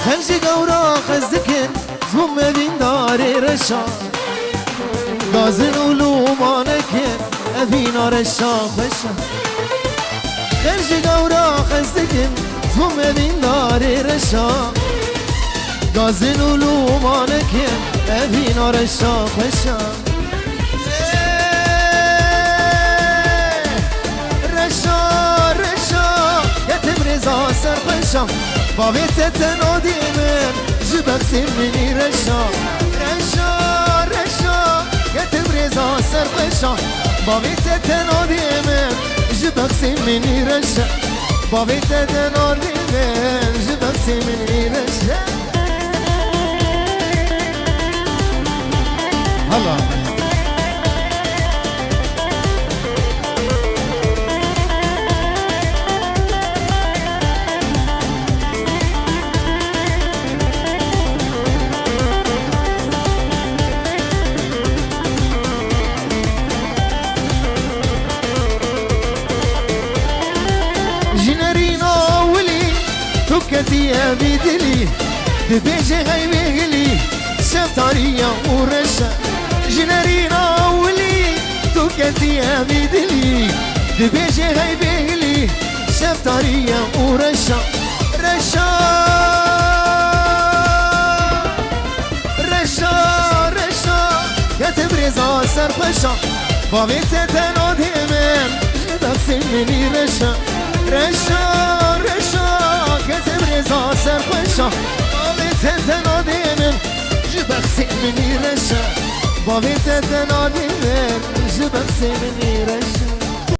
خرج قورا خزدكن زوم بين داري رشا دازن ولومانكن أبينا رشا خشا خرج قورا خزدكن زوم بين داري رشا دازن ولومانكن أبينا رشا خشا رضا سرخشم با بیت تنادی من جبک سیمنی رشا رشا رشا یتم رضا سرخشم با بیت تنادی من جبک سیمنی رشا با بیت تنادی من جبک سیمنی رشا هلا كتيا بدلي دبيجي غي بيغلي شفتاريا ورشا جنارينا ولي تو كتيا بدلي دبيجي غي بيغلي شفتاريا ورشا رشا رشا رشا يتبرزا سرخشا بابيت تنادي من جدك سمني رشا رشا رشا رضا سرخوشا باویت تنادی من جبک سیمنی رشا باویت تنادی من جبک سیمنی رشا